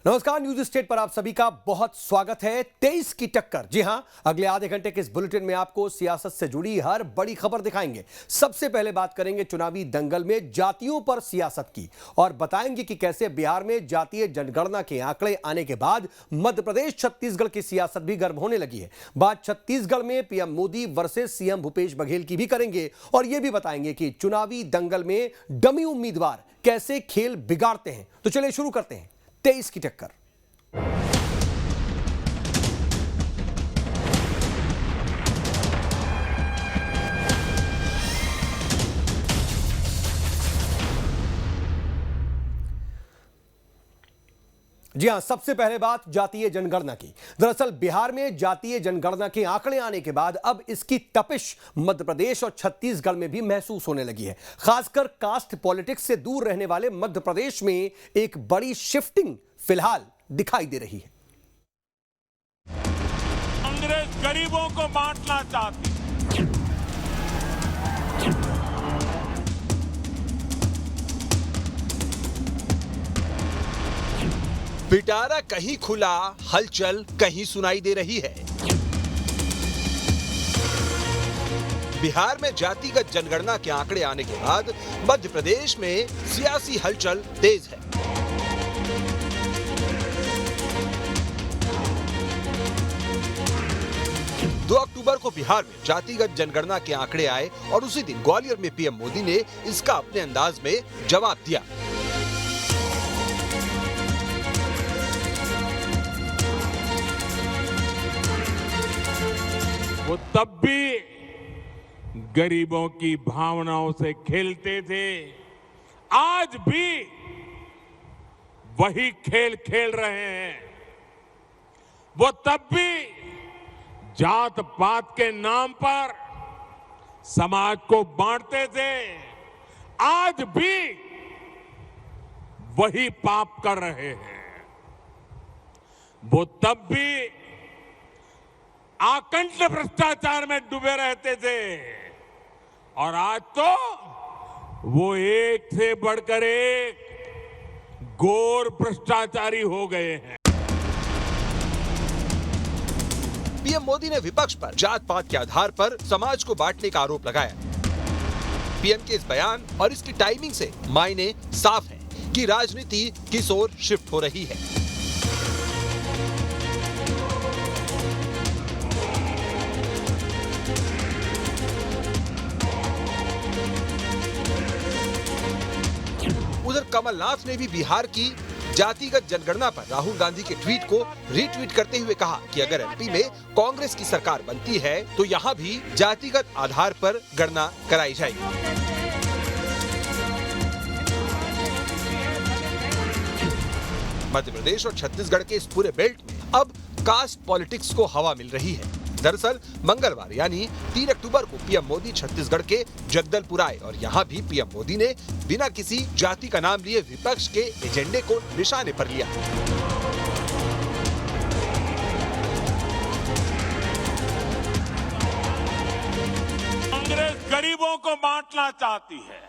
नमस्कार, news state पर आप सभी का बहुत स्वागत है। 23 की टक्कर। जी हां, अगले आधे घंटे के इस बुलेटिन में आपको सियासत से जुड़ी हर बड़ी खबर दिखाएंगे। सबसे पहले बात करेंगे चुनावी दंगल में जातियों पर सियासत की और बताएंगे कि कैसे बिहार में जातीय जनगणना के आंकड़े आने के बाद मध्य प्रदेश छत्तीसगढ़ की सियासत भी गर्म होने लगी है। बात छत्तीसगढ़ में PM Modi versus CM Bhupesh Baghel की भी करेंगे और यह भी बताएंगे कि चुनावी दंगल में डमी उम्मीदवार कैसे खेल बिगाड़ते हैं। तो चलिए शुरू करते हैं। 23 की टक्कर। जी हां, सबसे पहले बात जातीय जनगणना की। दरअसल बिहार में जातीय जनगणना के आंकड़े आने के बाद अब इसकी तपिश मध्य प्रदेश और छत्तीसगढ़ में भी महसूस होने लगी है। खासकर कास्ट पॉलिटिक्स से दूर रहने वाले मध्य प्रदेश में एक बड़ी शिफ्टिंग फिलहाल दिखाई दे रही है। कांग्रेस गरीबों को बांटना चाहती है। पिटारा कहीं खुला, हलचल कहीं सुनाई दे रही है। बिहार में जातिगत जनगणना के आंकड़े आने के बाद मध्य प्रदेश में सियासी हलचल तेज है। दो अक्टूबर को बिहार में जातिगत जनगणना के आंकड़े आए और उसी दिन ग्वालियर में पीएम मोदी ने इसका अपने अंदाज में जवाब दिया। वो तब भी गरीबों की भावनाओं से खेलते थे, आज भी वही खेल खेल रहे हैं। वो तब भी जात पात के नाम पर समाज को बांटते थे, आज भी वही पाप कर रहे हैं। वो तब भी आकंठ भ्रष्टाचार में डूबे रहते थे और आज तो वो एक से बढ़कर एक घोर भ्रष्टाचारी हो गए हैं। पीएम मोदी ने विपक्ष पर जात पात के आधार पर समाज को बांटने का आरोप लगाया। पीएम के इस बयान और इसकी टाइमिंग से मायने साफ हैं कि राजनीति किस ओर शिफ्ट हो रही है। उधर कमलनाथ ने भी बिहार की जातिगत जनगणना पर राहुल गांधी के ट्वीट को रीट्वीट करते हुए कहा कि अगर एमपी में कांग्रेस की सरकार बनती है तो यहां भी जातिगत आधार पर गणना कराई जाएगी। मध्य प्रदेश और छत्तीसगढ़ के इस पूरे बेल्ट में अब कास्ट पॉलिटिक्स को हवा मिल रही है। दरअसल मंगलवार यानी 3 अक्टूबर को पीएम मोदी छत्तीसगढ़ के जगदलपुर आए और यहां भी पीएम मोदी ने बिना किसी जाति का नाम लिए विपक्ष के एजेंडे को निशाने पर लिया। कांग्रेस गरीबों को बांटना चाहती है।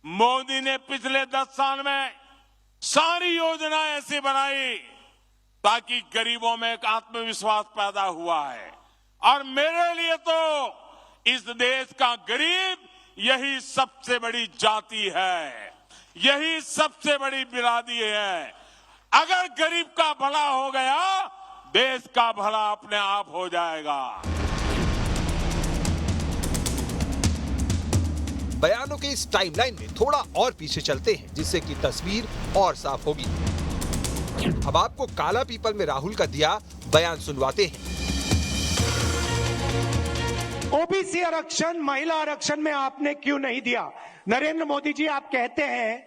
मोदी ने पिछले 10 साल में सारी योजना ऐसी बनाई ताकि गरीबों में एक आत्मविश्वास पैदा हुआ है और मेरे लिए तो इस देश का गरीब यही सबसे बड़ी जाति है, यही सबसे बड़ी बिरादरी है। अगर गरीब का भला हो गया, देश का भला अपने आप हो जाएगा। बयानों के इस टाइमलाइन में थोड़ा और पीछे चलते हैं जिससे कि तस्वीर और साफ होगी। अब आपको काला पीपल में राहुल का दिया बयान सुनवाते हैं। ओबीसी आरक्षण, महिला आरक्षण में आपने क्यों नहीं दिया? नरेंद्र मोदी जी, आप कहते हैं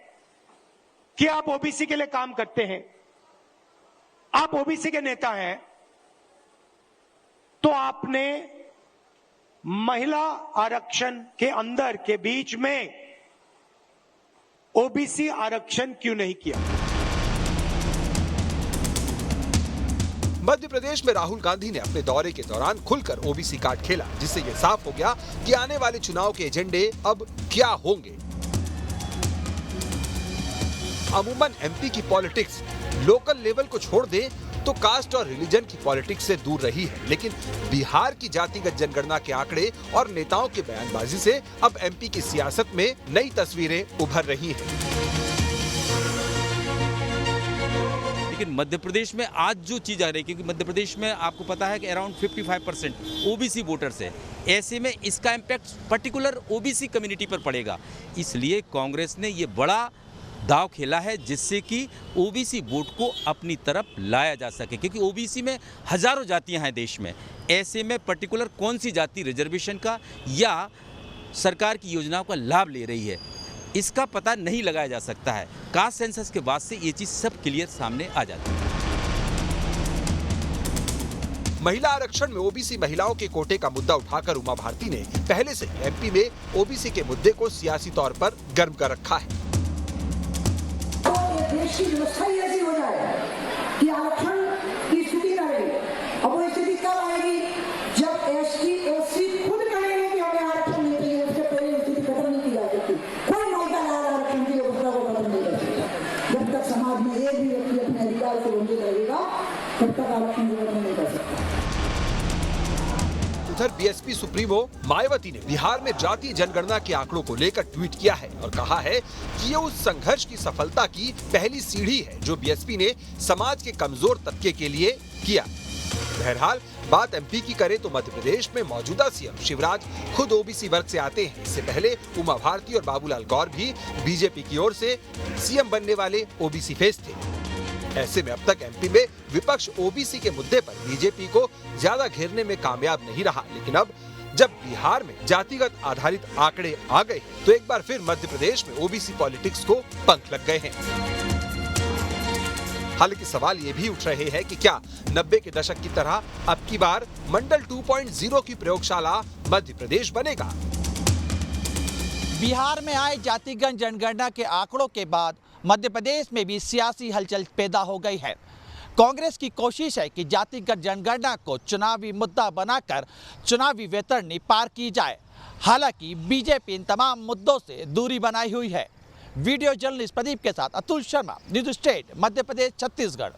कि आप ओबीसी के लिए काम करते हैं, आप ओबीसी के नेता हैं, तो आपने महिला आरक्षण के अंदर के बीच में ओबीसी आरक्षण क्यों नहीं किया? मध्य प्रदेश में राहुल गांधी ने अपने दौरे के दौरान खुलकर ओबीसी कार्ड खेला, जिससे यह साफ हो गया कि आने वाले चुनाव के एजेंडे अब क्या होंगे। अमूमन एमपी की पॉलिटिक्स लोकल लेवल को छोड़ दें तो कास्ट और रिलीजन की पॉलिटिक्स से दूर रही है, लेकिन बिहार की जातिगत जनगणना के आंकड़े और नेताओं की बयानबाजी से अब एमपी की सियासत में नई तस्वीरें उभर रही हैं। लेकिन मध्य प्रदेश में आज जो चीज आ रही है, क्योंकि मध्य प्रदेश में आपको पता है कि अराउंड 55% ओबीसी वोटर्स है, ऐसे में इसका इम्पैक्ट पर्टिकुलर ओबीसी कम्युनिटी पर पड़ेगा। इसलिए कांग्रेस ने ये बड़ा दाव खेला है जिससे कि ओबीसी वोट को अपनी तरफ लाया जा सके, क्योंकि ओबीसी में हजारों जातियां हैं देश में। ऐसे में पर्टिकुलर कौन सी जाति रिजर्वेशन का या सरकार की योजनाओं का लाभ ले रही है, इसका पता नहीं लगाया जा सकता है। कास्ट सेंसस के बाद से ये चीज सब क्लियर सामने आ जाती है। महिला आरक्षण में ओबीसी महिलाओं के कोटे का मुद्दा उठाकर उमा भारती ने पहले से एमपी में ओबीसी के मुद्दे को सियासी तौर पर गर्म कर रखा है। तो देश की व्यवस्था ही ऐसी हो जाए कि आरक्षण की स्थिति न रहे। अब वो स्थिति कब आएगी जब एससी खुद कहेंगे कि हमें आरक्षण नहीं चाहिए, उससे पहले स्थिति खत्म नहीं की जा सकती। कोई नेता आरक्षण की व्यवस्था को खत्म नहीं कर सकता। जब तक समाज में एक भी व्यक्ति अपने अधिकार से वंचित रहेगा तब तक आरक्षण की व्यवस्था नहीं कर सकता। उधर बीएसपी सुप्रीमो मायावती ने बिहार में जातीय जनगणना के आंकड़ों को लेकर ट्वीट किया है और कहा है कि ये उस संघर्ष की सफलता की पहली सीढ़ी है जो बीएसपी ने समाज के कमजोर तबके के लिए किया। बहरहाल बात एमपी की करें तो मध्य प्रदेश में मौजूदा सीएम शिवराज खुद ओबीसी वर्ग से आते हैं। इससे पहले उमा भारती और बाबूलाल गौर भी बीजेपी की ओर से सीएम बनने वाले ओबीसी फेस थे। ऐसे में अब तक एमपी में विपक्ष ओबीसी के मुद्दे पर बीजेपी को ज्यादा घेरने में कामयाब नहीं रहा, लेकिन अब जब बिहार में जातिगत आधारित आंकड़े आ गए तो एक बार फिर मध्य प्रदेश में ओबीसी पॉलिटिक्स को पंख लग गए हैं। हालांकि सवाल ये भी उठ रहे हैं कि क्या 90 के दशक की तरह अब की बार मंडल 2.0 की प्रयोगशाला मध्य प्रदेश बनेगा। बिहार में आए जातिगत जनगणना के आंकड़ों के बाद मध्य प्रदेश में भी सियासी हलचल पैदा हो गई है। कांग्रेस की कोशिश है कि जातिगत जनगणना को चुनावी मुद्दा बनाकर चुनावी वैतरणी पार की जाए। हालांकि बीजेपी इन तमाम मुद्दों से दूरी बनाई हुई है। वीडियो जर्नलिस्ट प्रदीप के साथ अतुल शर्मा, न्यूज़ स्टेट, मध्य प्रदेश, छत्तीसगढ़।